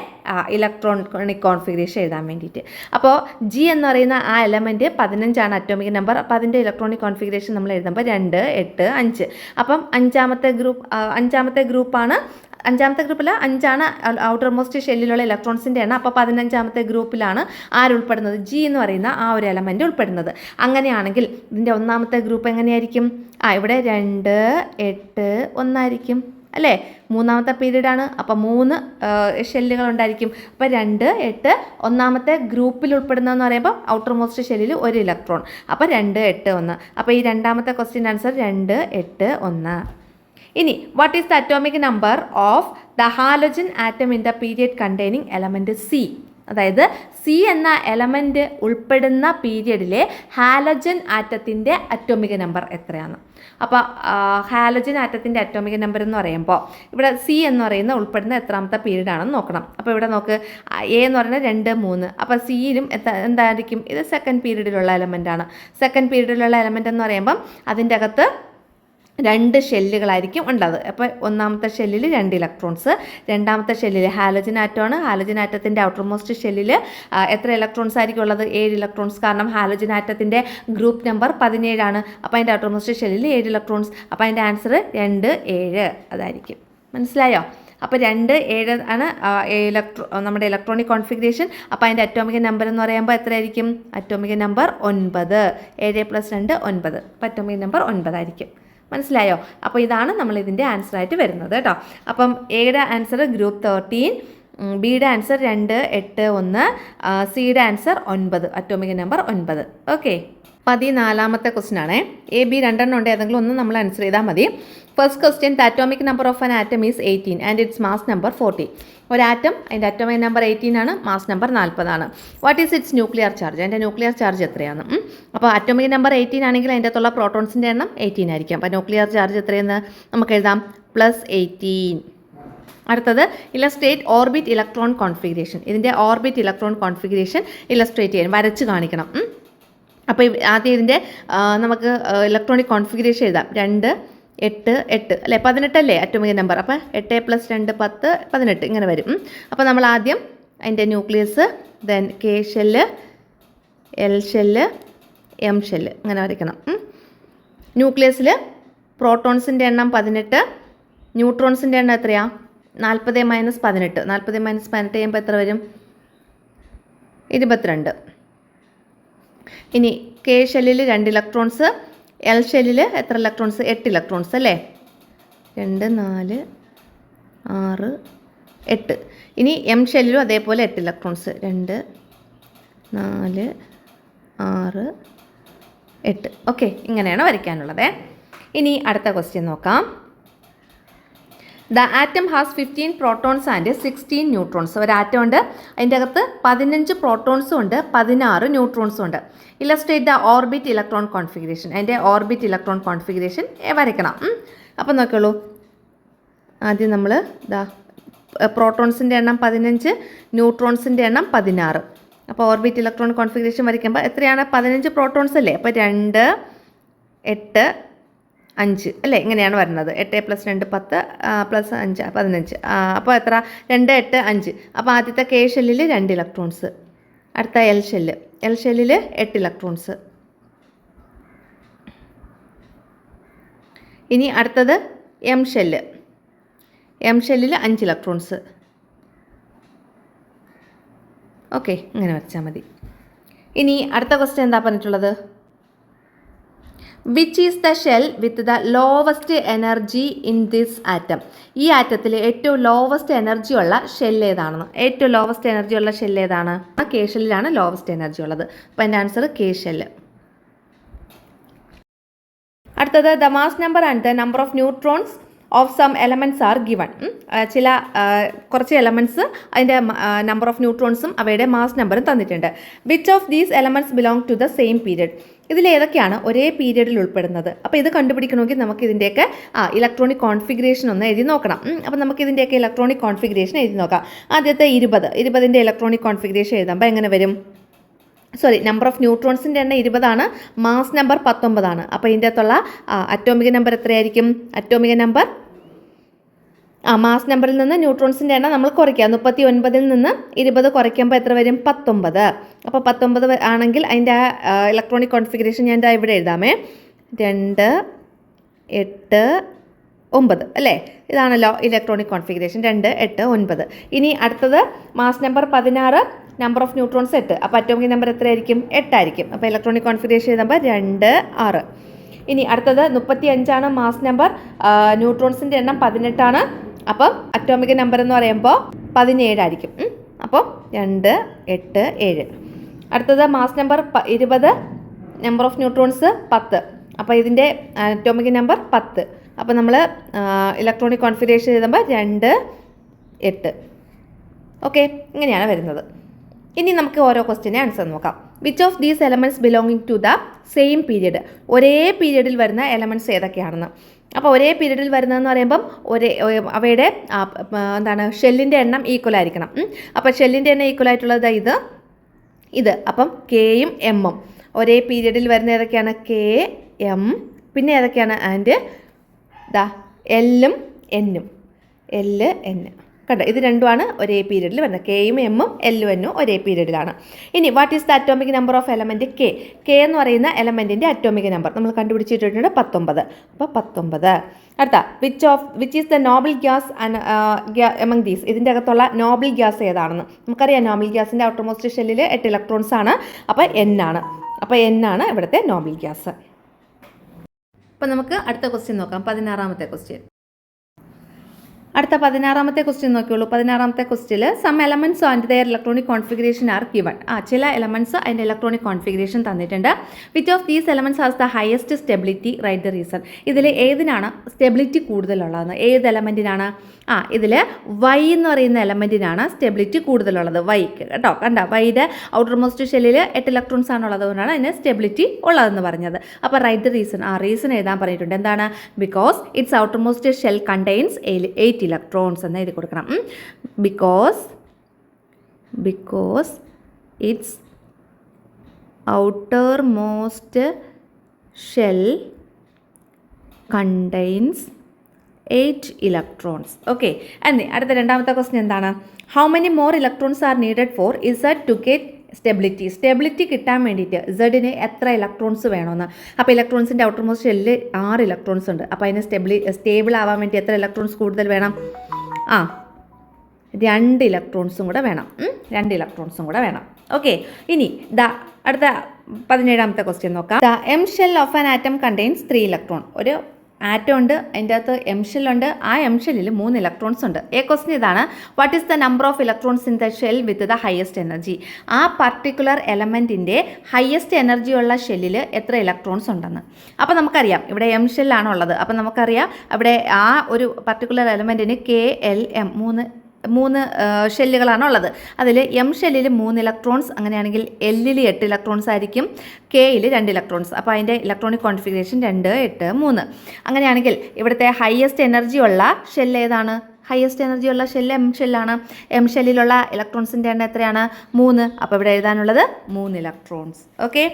ഇലക്ട്രോണിക് കോൺഫിഗറേഷൻ എഴുതാൻ വേണ്ടിയിട്ട്. അപ്പോൾ ജി എന്ന് പറയുന്ന ആ എലമെൻറ്റ് 15 അറ്റോമിക് നമ്പർ. അപ്പോൾ അതിൻ്റെ ഇലക്ട്രോണിക് കോൺഫിഗറേഷൻ നമ്മൾ എഴുതുമ്പോൾ 2, 8, 5. അപ്പം അഞ്ചാമത്തെ ഗ്രൂപ്പാണ് 5ാമത്തെ ഗ്രൂപ്പിൽ 5 ഔട്ടർ മോസ്റ്റ് ഷെല്ലിലുള്ള ഇലക്ട്രോൺസിൻ്റെ എണ്ണം. അപ്പോൾ 15ാമത്തെ ഗ്രൂപ്പിലാണ് ആരുൾപ്പെടുന്നത്? ജി എന്ന് പറയുന്ന ആ ഒരു എലമെൻറ്റ് ഉൾപ്പെടുന്നത്. അങ്ങനെയാണെങ്കിൽ ഇതിൻ്റെ 1ാമത്തെ ഗ്രൂപ്പ് എങ്ങനെയായിരിക്കും? ഇവിടെ 2, 8, 1 ആയിരിക്കും അല്ലേ? 3ാമത്തെ പീരീഡാണ്. അപ്പോൾ 3 ഷെല്ലുകൾ ഉണ്ടായിരിക്കും. അപ്പോൾ 2, 8 1ാമത്തെ ഗ്രൂപ്പിൽ ഉൾപ്പെടുന്നതെന്ന് പറയുമ്പോൾ ഔട്ടർ മോസ്റ്റ് ഷെല്ലിൽ 1 ഇലക്ട്രോൺ. അപ്പോൾ 2, 8, 1. അപ്പോൾ ഈ 2ാമത്തെ ക്വസ്റ്റ്യൻ ആൻസർ 2, 8, 1. ഇനി what is the atomic number of the halogen atom in the period containing element C? അതായത് സി എന്ന എലമെൻറ്റ് ഉൾപ്പെടുന്ന പീരിയഡിലെ ഹാലജൻ ആറ്റത്തിൻ്റെ അറ്റോമിക് നമ്പർ എത്രയാണ്? അപ്പോൾ ഹാലജൻ ആറ്റത്തിൻ്റെ അറ്റോമിക് നമ്പർ എന്ന് പറയുമ്പോൾ ഇവിടെ സി എന്ന് പറയുന്ന ഉൾപ്പെടുന്ന എത്രാമത്തെ പീരീഡ് ആണെന്ന് നോക്കണം. അപ്പോൾ ഇവിടെ നോക്ക്, എ എന്ന് പറയുന്നത് 2, 3. അപ്പോൾ സിയിലും എന്തായിരിക്കും? ഇത് സെക്കൻഡ് പീരീഡിലുള്ള എലമെൻ്റ് ആണ്. സെക്കൻഡ് പീരീഡിലുള്ള എലമെൻ്റ് എന്ന് പറയുമ്പം അതിൻ്റെ അകത്ത് 2 ഷെല്ലുകളായിരിക്കും ഉള്ളത്. അപ്പോൾ 1ാമത്തെ ഷെല്ലിൽ 2 ഇലക്ട്രോൺസ്, 2ാമത്തെ ഷെല്ലിൽ ഹാലജൻ ആറ്റമാണ്. ഹാലജൻ ആറ്റത്തിൻ്റെ ഔട്ടർ മോസ്റ്റ് ഷെല്ലിൽ എത്ര ഇലക്ട്രോൺസ് ആയിരിക്കും ഉള്ളത്? 7 ഇലക്ട്രോൺസ്. കാരണം ഹാലജൻ ആറ്റത്തിൻ്റെ ഗ്രൂപ്പ് നമ്പർ 17 ആണ്. അപ്പോൾ അതിൻ്റെ ഔട്ടർ മോസ്റ്റ് ഷെല്ലിൽ 7 ഇലക്ട്രോൺസ്. അപ്പോൾ അതിൻ്റെ ആൻസർ 2, 7 അതായിരിക്കും. മനസ്സിലായോ? അപ്പോൾ 2, 7 ആണ് നമ്മുടെ ഇലക്ട്രോണിക് കോൺഫിഗറേഷൻ. അപ്പോൾ അതിൻ്റെ അറ്റോമിക് നമ്പർ എന്ന് പറയുമ്പോൾ എത്രയായിരിക്കും? Atomic number 9. 7 + 2 9. അപ്പോൾ അറ്റോമിക് നമ്പർ 9 ആയിരിക്കും. മനസ്സിലായോ? അപ്പോൾ ഇതാണ് നമ്മൾ ഇതിൻ്റെ ആൻസറായിട്ട് വരുന്നത് കേട്ടോ. അപ്പം എയുടെ ആൻസർ ഗ്രൂപ്പ് 13, ബിയുടെ ആൻസർ 2, 8, 1, സിയുടെ ആൻസർ 9, അറ്റോമിക് നമ്പർ 9. ഓക്കെ. 14ാമത്തെ ക്വസ്റ്റ്യൻ ആണ്. എ, ബി 2 ഉണ്ട്, ഏതെങ്കിലും ഒന്ന് നമ്മൾ ആൻസർ ചെയ്താൽ മതി. First question, the atomic number of an atom is 18 and its mass number 40. ഒരു ആറ്റം അതിൻ്റെ അറ്റോമിക് നമ്പർ 18 ആണ്, മാസ് നമ്പർ 40 ആണ്. What is it's nuclear charge? അതിൻ്റെ ന്യൂക്ലിയർ ചാർജ് എത്രയാണ്? അപ്പോൾ അറ്റോമിക് നമ്പർ 18 ആണെങ്കിൽ അതിൻ്റെ അകത്തുള്ള പ്രോട്ടോൺസിൻ്റെ എണ്ണം 18 ആയിരിക്കും. അപ്പോൾ ന്യൂക്ലിയർ ചാർജ് എത്രയെന്ന് നമുക്ക് എഴുതാം? +18. അടുത്തത് ഇലസ്ട്രേറ്റ് ഓർബിറ്റ് ഇലക്ട്രോൺ കോൺഫിഗറേഷൻ. ഇതിൻ്റെ ഓർബിറ്റ് ഇലക്ട്രോൺ കോൺഫിഗറേഷൻ ഇലസ്ട്രേറ്റ് ചെയ്യാൻ വരച്ച് കാണിക്കണം. അപ്പോൾ ആദ്യം ഇതിൻ്റെ നമുക്ക് ഇലക്ട്രോണിക് കോൺഫിഗറേഷൻ എഴുതാം. 2, 8, 8 അല്ലേ? 18 അല്ലേ അറ്റോമിക് നമ്പർ? അപ്പോൾ 8 + 2 10, 18 ഇങ്ങനെ വരും. അപ്പോൾ നമ്മൾ ആദ്യം അതിൻ്റെ nucleus, then K shell, L shell, M shell ഇങ്ങനെ വരയ്ക്കണം. ന്യൂക്ലിയസിൽ പ്രോട്ടോൺസിൻ്റെ എണ്ണം 18, ന്യൂട്രോൺസിൻ്റെ എണ്ണം എത്രയാണ്? 40 - 18. 40 - 18 ചെയ്യുമ്പോൾ എത്ര വരും? 22. ഇനി കെ ഷെല്ലിൽ 2 ഇലക്ട്രോൺസ്, എൽ ഷെല്ലിൽ എത്ര ഇലക്ട്രോൺസ്? 8 ഇലക്ട്രോൺസ് അല്ലേ? 2, 4, 6, 8. ഇനി എം ഷെല്ലിലും അതേപോലെ 8 ഇലക്ട്രോൺസ്. 2, 4, 6, 8. ഓക്കെ, ഇങ്ങനെയാണ് വരയ്ക്കാനുള്ളത്. ഇനി അടുത്ത ക്വസ്റ്റ്യൻ നോക്കാം. The atom has 15 protons and 16 neutrons. ഒരു ആറ്റം ഉണ്ട്, അതിൻ്റെ അകത്ത് 15 പ്രോട്ടോൺസും ഉണ്ട്, 16 ന്യൂട്രോൺസും ഉണ്ട്. Illustrate the orbit electron configuration. അതിൻ്റെ ഓർബിറ്റ് ഇലക്ട്രോൺ കോൺഫിഗറേഷൻ വരയ്ക്കണം. അപ്പം നോക്കുള്ളൂ, ആദ്യം നമ്മൾ പ്രോട്ടോൺസിൻ്റെ എണ്ണം 15, ന്യൂട്രോൺസിൻ്റെ എണ്ണം 16. അപ്പോൾ ഓർബിറ്റ് ഇലക്ട്രോൺ കോൺഫിഗറേഷൻ വരയ്ക്കുമ്പോൾ എത്രയാണ്? 15 പ്രോട്ടോൺസ് അല്ലേ? അപ്പോൾ 2, 8, 5 അല്ലേ? ഇങ്ങനെയാണ് വരുന്നത്. 8 + 2 10 + 5 15. അപ്പോൾ എത്ര? 2, 8, 5. അപ്പോൾ ആദ്യത്തെ കെ ഷെല്ലിൽ 2 ഇലക്ട്രോൺസ്, അടുത്ത എൽ ഷെല്ലിൽ 8 ഇലക്ട്രോൺസ്. ഇനി അടുത്തത് എം ഷെല്ലിൽ 5 ഇലക്ട്രോൺസ്. ഓക്കെ, ഇങ്ങനെ വെച്ചാൽ മതി. ഇനി അടുത്ത ക്വസ്റ്റ്യൻ എന്താ പറഞ്ഞിട്ടുള്ളത്? Which is the shell with the lowest energy in this atom. ഈ ആറ്റത്തിൽ ഏറ്റവും ലോവസ്റ്റ് എനർജി ഉള്ള ഷെൽ ഏതാണെന്ന്. ഏറ്റവും ലോവസ്റ്റ് എനർജി ഉള്ള ഷെൽ ഏതാണ്? കെ ഷെല്ലിലാണ് ലോവസ്റ്റ് എനർജി ഉള്ളത്. അപ്പോൾ എൻ്റെ ആൻസർ കെ ഷെല്ല്. അടുത്തത് the mass number and the number of neutrons of some elements are given. ചില കുറച്ച് എലമെൻറ്റ്സ് അതിൻ്റെ നമ്പർ ഓഫ് ന്യൂട്രോൺസും അവയുടെ മാസ് നമ്പറും തന്നിട്ടുണ്ട്. Which of these elements belong to the same period. ഇതിലേതൊക്കെയാണ് ഒരേ പീരിയഡിൽ ഉൾപ്പെടുന്നത്? അപ്പോൾ ഇത് കണ്ടുപിടിക്കണമെങ്കിൽ നമുക്ക് ഇതിൻ്റെയൊക്കെ ഇലക്ട്രോണിക് കോൺഫിഗറേഷൻ ഒന്ന് എഴുതി നോക്കണം. അപ്പോൾ നമുക്ക് ഇതിൻ്റെയൊക്കെ ഇലക്ട്രോണിക് കോൺഫിഗറേഷൻ എഴുതി നോക്കാം. ആദ്യത്തെ 20ൻ്റെ ഇലക്ട്രോണിക് കോൺഫിഗറേഷൻ എഴുതുമ്പോൾ എങ്ങനെ വരും? നമ്പർ ഓഫ് ന്യൂട്രോൺസിൻ്റെ എണ്ണം 20ആണ്, മാസ് നമ്പർ 19ആണ്. അപ്പോൾ ഇതിൻ്റെ അകത്തുള്ള അറ്റോമിക് നമ്പർ എത്രയായിരിക്കും? അറ്റോമിക് നമ്പർ മാസ് നമ്പറിൽ നിന്ന് ന്യൂട്രോൺസിൻ്റെ എണ്ണം നമ്മൾ കുറയ്ക്കുക. 39ൽ നിന്ന് 20 കുറയ്ക്കുമ്പോൾ എത്ര വരും? 19. അപ്പോൾ 19 ആണെങ്കിൽ അതിൻ്റെ ഇലക്ട്രോണിക് കോൺഫിഗറേഷൻ ഞാൻ ഇവിടെ എഴുതാമേ. 2, 8, 9 അല്ലേ? ഇതാണല്ലോ ഇലക്ട്രോണിക് കോൺഫിഗറേഷൻ. 2, 8, 9. ഇനി അടുത്തത് mass number 16, number of neutrons 8. അപ്പോൾ അറ്റോമിക് നമ്പർ എത്രയായിരിക്കും? 8 ആയിരിക്കും. അപ്പോൾ ഇലക്ട്രോണിക് കോൺഫിഗറേഷൻ എഴുതുമ്പോൾ 2, 6. ഇനി അടുത്തത് 35ആണ് മാസ് നമ്പർ, ന്യൂട്രോൺസിൻ്റെ എണ്ണം 18 ആണ്. അപ്പം അറ്റോമിക് നമ്പർ എന്ന് പറയുമ്പോൾ 17 ആയിരിക്കും. അപ്പോൾ 2, 8, 7. അടുത്തത് mass number 20, number of neutrons 10. അപ്പോൾ ഇതിൻ്റെ അറ്റോമിക് നമ്പർ 10. അപ്പോൾ നമ്മൾ ഇലക്ട്രോണിക് കോൺഫിഗറേഷൻ എഴുതുമ്പോൾ 2, 8. ഓക്കെ, ഇങ്ങനെയാണ് വരുന്നത്. ഇനി നമുക്ക് ഓരോ ക്വസ്റ്റ്യനെ ആൻസർ നോക്കാം. Which of these elements belonging to the same period. ഒരേ പീരിയഡിൽ വരുന്ന എലമെൻറ്റ്സ് ഏതൊക്കെയാണെന്ന്. അപ്പോൾ ഒരേ പീരിയഡിൽ വരുന്നതെന്ന് പറയുമ്പം അവയുടെ ഷെല്ലിൻ്റെ എണ്ണം ഈക്വൽ ആയിരിക്കണം. അപ്പോൾ ഷെല്ലിൻ്റെ എണ്ണം ഈക്വൽ ആയിട്ടുള്ളത് ഇത്. അപ്പം കെയും എമ്മും ഒരേ പീരിയഡിൽ വരുന്ന ഏതൊക്കെയാണ്? K, M. പിന്നെ ഏതൊക്കെയാണ്? ആൻഡ് എല്ലും എന്നും. എല്ല്, എൻ. കണ്ടോ, ഇത് രണ്ടുമാണ് ഒരേ പീരിയഡിൽ വരുന്നത്. കെയും എമ്മും എല്ലും എന്നും ഒരേ പീരിയഡിലാണ്. ഇനി what is the atomic number of element K. K എന്ന് പറയുന്ന എലമെൻറ്റിൻ്റെ അറ്റോമിക് നമ്പർ നമ്മൾ കണ്ടുപിടിച്ചിട്ടുണ്ട് 19. അപ്പോൾ 19. അടുത്ത which is the noble gas among these. ഇതിൻ്റെ അകത്തുള്ള നോബിൾ ഗ്യാസ് ഏതാണെന്ന് നമുക്കറിയാം. നോബിൾ ഗ്യാസിൻ്റെ ഔട്ടർമോസ്റ്റ് ഷെല്ലിൽ 8 ഇലക്ട്രോൺസ് ആണ്. അപ്പോൾ എൻ ആണ്. അപ്പോൾ എൻ ആണ് ഇവിടുത്തെ നോബിൾ ഗ്യാസ്. അപ്പോൾ നമുക്ക് അടുത്ത ക്വസ്റ്റ്യൻ നോക്കാം. 16ാമത്തെ ക്വസ്റ്റ്യൻ. അടുത്ത 16ാമത്തെ ക്വസ്റ്റ്യൻ നോക്കിയുള്ളൂ. 16ാമത്തെ ക്വസ്റ്റ്യനിൽ some elements and their electronic configuration are given. ചില എലമെൻറ്റ്സ് അതിൻ്റെ ഇലക്ട്രോണിക് കോൺഫിഗറേഷൻ തന്നിട്ടുണ്ട്. Which of these elements has the highest stability? Write the reason. ഇതിൽ ഏതിനാണ് സ്റ്റെബിലിറ്റി കൂടുതലുള്ളതെന്ന്? ഏത് എലമെൻറ്റിനാണ്? ഇതിൽ വൈ എന്ന് പറയുന്ന എലമെൻറ്റിനാണ് സ്റ്റെബിലിറ്റി കൂടുതലുള്ളത്. വൈക്ക് കേട്ടോ, കണ്ട വൈയുടെ ഔട്ടർമോസ്റ്റ് ഷെല്ലിൽ 8 ഇലക്ട്രോൺസ് ആണുള്ളത് കൊണ്ടാണ് അതിന് സ്റ്റെബിലിറ്റി ഉള്ളതെന്ന് പറഞ്ഞത്. അപ്പോൾ റൈറ്റ് ദ റീസൺ. റീസൺ എഴുതാൻ പറഞ്ഞിട്ടുണ്ട്. എന്താണ്? Because its outermost shell contains 8 electrons എന്ന് എഴുതി കൊടുക്കണം. Because its outermost shell contains 8 electrons. Okay, അടുത്ത രണ്ടാമത്തെ ക്വസ്റ്റ്യൻ എന്താണ്? How many more electrons are needed for Z to get stability കിട്ടാൻ വേണ്ടിയിട്ട് ഇസഡിന് എത്ര ഇലക്ട്രോൺസ് വേണമെന്ന്. അപ്പോൾ ഇലക്ട്രോൺസിൻ്റെ ഔട്ടർമോസ്റ്റ് ഷെല്ലിൽ 6 ഇലക്ട്രോൺസ് ഉണ്ട്. അപ്പോൾ അതിന് സ്റ്റേബിൾ ആവാൻ വേണ്ടി എത്ര ഇലക്ട്രോൺസ് കൂടുതൽ വേണം? 2 ഇലക്ട്രോൺസും കൂടെ വേണം. 2 ഇലക്ട്രോൺസും കൂടെ വേണം. ഓക്കെ, ഇനി അടുത്ത 17ാമത്തെ ക്വസ്റ്റ്യൻ നോക്കാം. The M shell of an atom contains 3 electron. ഒരു ആറ്റം ഉണ്ട്, അതിൻ്റെ അകത്ത് എം ഷെല്ലുണ്ട്. ആ എം ഷെല്ലിൽ 3 ഇലക്ട്രോൺസ് ഉണ്ട്. ക്വസ്റ്റ്യൻ ഇതാണ്: what is the number of electrons in the shell with the highest energy? ആ പർട്ടിക്കുലർ എലമെൻറ്റിൻ്റെ ഹയസ്റ്റ് എനർജി ഉള്ള ഷെല്ലിൽ എത്ര ഇലക്ട്രോൺസ് ഉണ്ടെന്ന്. അപ്പോൾ നമുക്കറിയാം ഇവിടെ എം ഷെല്ലാണ് ഉള്ളത്. അപ്പോൾ നമുക്കറിയാം അവിടെ ആ ഒരു പർട്ടിക്കുലർ എലമെൻറ്റിന് കെ, എൽ, എം 3 ഷെല്ലുകളാണ് ഉള്ളത്. അതിൽ എം ഷെല്ലിൽ 3 ഇലക്ട്രോൺസ്, അങ്ങനെയാണെങ്കിൽ എല്ലിൽ 8 ഇലക്ട്രോൺസ് ആയിരിക്കും, കെയിൽ 2 ഇലക്ട്രോൺസ്. അപ്പോൾ അതിൻ്റെ ഇലക്ട്രോണിക് കോൺഫിഗറേഷൻ 2, 8, 3. അങ്ങനെയാണെങ്കിൽ ഇവിടുത്തെ ഹയസ്റ്റ് എനർജി ഉള്ള ഷെല്ല് ഏതാണ്? ഹയസ്റ്റ് എനർജി ഉള്ള ഷെല്ല് എം ഷെല്ലാണ്. എം ഷെല്ലിലുള്ള ഇലക്ട്രോൺസിൻ്റെ എണ്ണം എത്രയാണ്? 3. അപ്പോൾ ഇവിടെ എഴുതാനുള്ളത് 3 ഇലക്ട്രോൺസ്. Okay,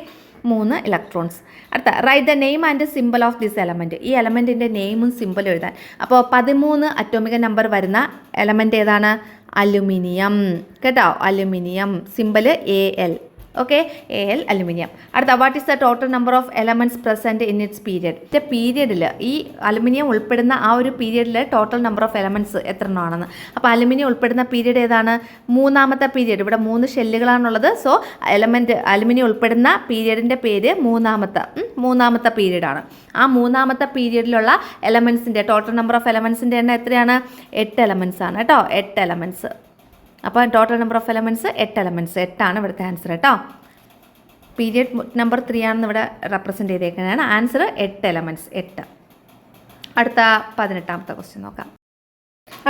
3 electrons. അടുത്ത right the name and symbol of this element. ഈ എലമെൻറ്റിൻ്റെ നെയിമും സിമ്പിളും എഴുതാൻ. അപ്പോൾ 13 അറ്റോമിക് നമ്പർ വരുന്ന എലമെൻറ്റ് ഏതാണ്? അലുമിനിയം. കേട്ടോ, aluminium. Symbol AL. Okay, AL aluminium. അടുത്ത what is the total number of elements present in its period. പീരിയഡിൽ ഈ അലുമിനിയം ഉൾപ്പെടുന്ന ആ ഒരു പീരിയഡിൽ ടോട്ടൽ നമ്പർ ഓഫ് എലമെൻറ്റ്സ് എത്ര എണ്ണമാണെന്ന്. അപ്പോൾ അലുമിനിയം ഉൾപ്പെടുന്ന പീരിയഡ് ഏതാണ്? മൂന്നാമത്തെ പീരിയഡ്. ഇവിടെ 3 ഷെല്ലുകളാണുള്ളത്. സോ അലുമിനിയം ഉൾപ്പെടുന്ന പീരിയഡിൻ്റെ പേര് മൂന്നാമത്തെ പീരിയഡാണ്. ആ മൂന്നാമത്തെ പീരിയഡിലുള്ള എലമെൻറ്റ്സിൻ്റെ ടോട്ടൽ നമ്പർ ഓഫ് എലമെൻറ്റ്സിൻ്റെ എണ്ണം എത്രയാണ്? 8 എലമെൻറ്റ്സ് ആണ് കേട്ടോ, 8 എലമെൻറ്റ്സ്. അപ്പോൾ total number of elements 8 elements, 8ആണ് ഇവിടുത്തെ ആൻസർ കേട്ടോ. പീരിയഡ് നമ്പർ 3 ആണെന്ന് ഇവിടെ റെപ്രസെൻറ്റ് ചെയ്തേക്കുന്നതാണ്. Answer 8 elements, 8. അടുത്ത 18ാമത്തെ ക്വസ്റ്റ്യൻ നോക്കാം.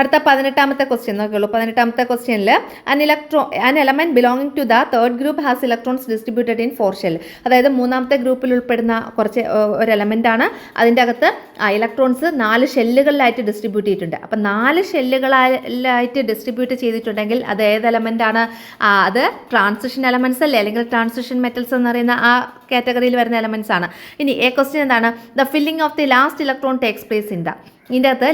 അടുത്ത 18ാമത്തെ ക്വസ്റ്റ്യൻ നോക്കിയുള്ളൂ. 18ാമത്തെ ക്വസ്റ്റ്യനിൽ an element belonging to the third group has electrons distributed in 4 shell. അതായത് മൂന്നാമത്തെ ഗ്രൂപ്പിൽ ഉൾപ്പെടുന്ന ഒരു എലമെൻ്റ് ആണ്. അതിൻ്റെ അകത്ത് ഇലക്ട്രോൺസ് 4 ഷെല്ലുകളിലായിട്ട് ഡിസ്ട്രിബ്യൂട്ട് ചെയ്തിട്ടുണ്ട്. അപ്പം 4 ഷെല്ലുകളിലായിട്ട് ഡിസ്ട്രിബ്യൂട്ട് ചെയ്തിട്ടുണ്ടെങ്കിൽ അത് ഏത് എലമെൻ്റ് ആണ്? അത് ട്രാൻസിഷൻ എലമെൻറ്റ്സ് അല്ലേ, അല്ലെങ്കിൽ ട്രാൻസിഷൻ മെറ്റൽസ് എന്ന് പറയുന്ന ആ കാറ്റഗറിയിൽ വരുന്ന എലമെൻറ്റ്സ് ആണ്. ഇനി എ ക്വസ്റ്റ്യൻ എന്താണ്? The filling of the last electron takes place in the. ഇതിൻ്റെ അകത്ത്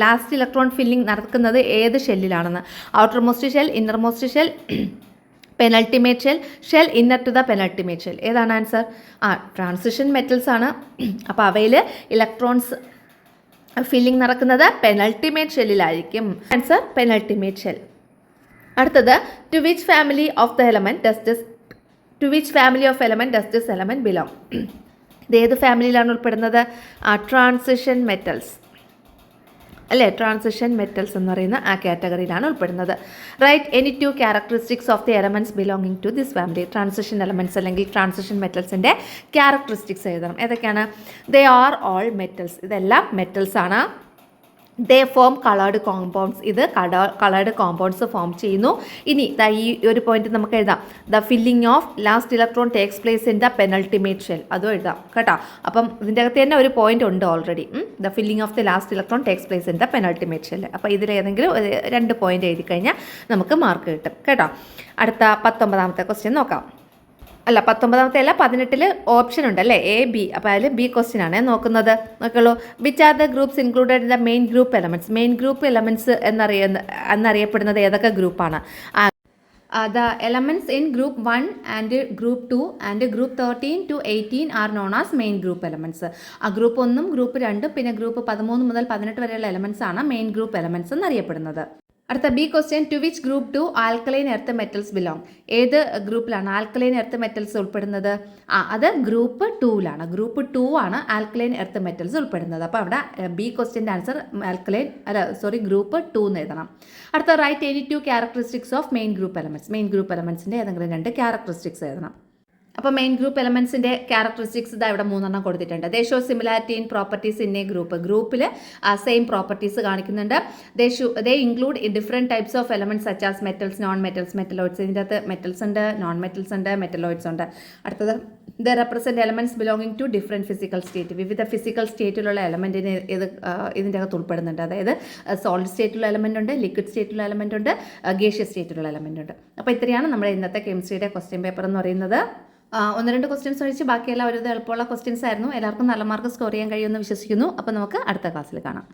ലാസ്റ്റ് ഇലക്ട്രോൺ ഫില്ലിംഗ് നടക്കുന്നത് ഏത് ഷെല്ലിലാണെന്ന്. Outermost shell, innermost shell, penultimate shell inner to the penultimate shell. ഏതാണ് ആൻസർ? ട്രാൻസിഷൻ മെറ്റൽസ് ആണ്. അപ്പോൾ അവയിൽ ഇലക്ട്രോൺസ് ഫില്ലിംഗ് നടക്കുന്നത് പെനൾട്ടിമേറ്റ് ഷെല്ലിലായിരിക്കും. Answer penultimate shell. അടുത്തത് to which family of element does this element belong. ഇത് ഏത് ഫാമിലിയിലാണ് ഉൾപ്പെടുന്നത്? ട്രാൻസിഷൻ മെറ്റൽസ് അല്ലേ, ട്രാൻസിഷൻ മെറ്റൽസ് എന്ന് പറയുന്ന ആ കാറ്റഗറിയിലാണ് ഉൾപ്പെടുന്നത്. Write any 2 characteristics of the elements belonging to this family. Transition elements അല്ലെങ്കിൽ ട്രാൻസിഷൻ മെറ്റൽസിൻ്റെ ക്യാരക്ടറിസ്റ്റിക്സ് എഴുതണം. ഏതൊക്കെയാണ്? They are all metals. ഇതെല്ലാം മെറ്റൽസ് ആണ്. They form coloured compounds. ഇത് കളേർഡ് കോമ്പൗണ്ട്സ് ഫോം ചെയ്യുന്നു. ഇനി ഈ ഒരു പോയിന്റ് നമുക്ക് എഴുതാം. The filling of last electron takes place in the penultimate shell. അതും എഴുതാം കേട്ടോ. അപ്പം ഇതിൻ്റെ അകത്ത് തന്നെ ഒരു പോയിന്റ് ഉണ്ട് already. The filling of the last electron takes place in the penultimate shell. അപ്പോൾ ഇതിലേതെങ്കിലും 2 പോയിന്റ് എഴുതി കഴിഞ്ഞാൽ നമുക്ക് മാർക്ക് കിട്ടും കേട്ടോ. അടുത്ത 19ാമത്തെ ക്വസ്റ്റ്യൻ നോക്കാം. 19ാമത്തെ അല്ല, 18ൽ ഓപ്ഷൻ ഉണ്ടല്ലേ, A, B. അപ്പോൾ അതിൽ B ക്വസ്റ്റ്യൻ ആണ് നോക്കുന്നത്. നോക്കുള്ളൂ. Which are the groups included in the main group elements. Main group elements എന്നറിയപ്പെടുന്നത് ഏതൊക്കെ ഗ്രൂപ്പാണ്? The elements in group 1 and group 2 and group 13 to 18 are known as main group elements. Group 1ഉം group 2ഉം പിന്നെ group 13 മുതൽ 18 വരെയുള്ള elements ആണ് main group elements എന്നറിയപ്പെടുന്നത്. അടുത്ത B question. To which group 2 alkaline earth metals belong. ഏത് ഗ്രൂപ്പിലാണ് ആൽക്കലൈൻ എർത്ത് മെറ്റൽസ് ഉൾപ്പെടുന്നത്? അത് ഗ്രൂപ്പ് 2ലാണ്. ഗ്രൂപ്പ് 2 ആണ് ആൽക്കലൈൻ എർത്ത് മെറ്റൽസ് ഉൾപ്പെടുന്നത്. അപ്പോൾ അവിടെ B ക്വസ്റ്റ്യൻ്റെ ആൻസർ ഗ്രൂപ്പ് 2 എന്ന് എഴുതണം. അടുത്ത right any 2 characteristics of main group elements. Main group എലമെൻറ്റ്സിൻ്റെ ഏതെങ്കിലും 2 ക്യാരക്ടറിസ്റ്റിക്സ് എഴുതണം. അപ്പോൾ മെയിൻ ഗ്രൂപ്പ് എലമെൻറ്റ്സിൻ്റെ ക്യാരക്ടറിസ്റ്റിക്സ് ഇതാ ഇവിടെ 3 കൊടുത്തിട്ടുണ്ട്. They show similarity in properties in a ഗ്രൂപ്പിൽ സെയിം പ്രോപ്പർട്ടീസ് കാണിക്കുന്നുണ്ട്. They include different types of elements such as metals, non metals, metalloids. ഇതിൻ്റെ അകത്ത് മെറ്റൽസ് ഉണ്ട്, നോൺ മെറ്റൽസ് ഉണ്ട്, മെറ്റലോയിഡ്സ് ഉണ്ട്. അടുത്തത് the represent elements belonging to different physical state. വിവിധ physical സ്റ്റേറ്റിലുള്ള എലമെൻറ്റിന് ഇതിൻ്റെ അകത്ത് ഉൾപ്പെടുന്നുണ്ട്. അതായത് സോളിഡ് സ്റ്റേറ്റിലുള്ള എലമെൻ്റ് ഉണ്ട്, ലിക്വിഡ് സ്റ്റേറ്റിലുള്ള എലമെൻ്റ് ഉണ്ട്, ഗേഷ്യസ് സ്റ്റേറ്റിലുള്ള എലമെൻ്റ് ഉണ്ട്. അപ്പോൾ ഇത്രയാണ് നമ്മുടെ ഇന്നത്തെ കെമിസ്ട്രിയുടെ ക്വസ്റ്റ്യൻ പേപ്പർ എന്ന് പറയുന്നത്. 1-2 ക്വസ്റ്റ്യൻസ് ഒഴിച്ച് ബാക്കിയെല്ലാം ഒരു എളുപ്പമുള്ള ക്വസ്റ്റ്യൻസ് ആയിരുന്നു. എല്ലാവർക്കും നല്ല മാർക്ക് സ്കോർ ചെയ്യാൻ കഴിയുമെന്ന് വിശ്വസിക്കുന്നു. അപ്പോൾ നമുക്ക് അടുത്ത ക്ലാസ്സിൽ കാണാം.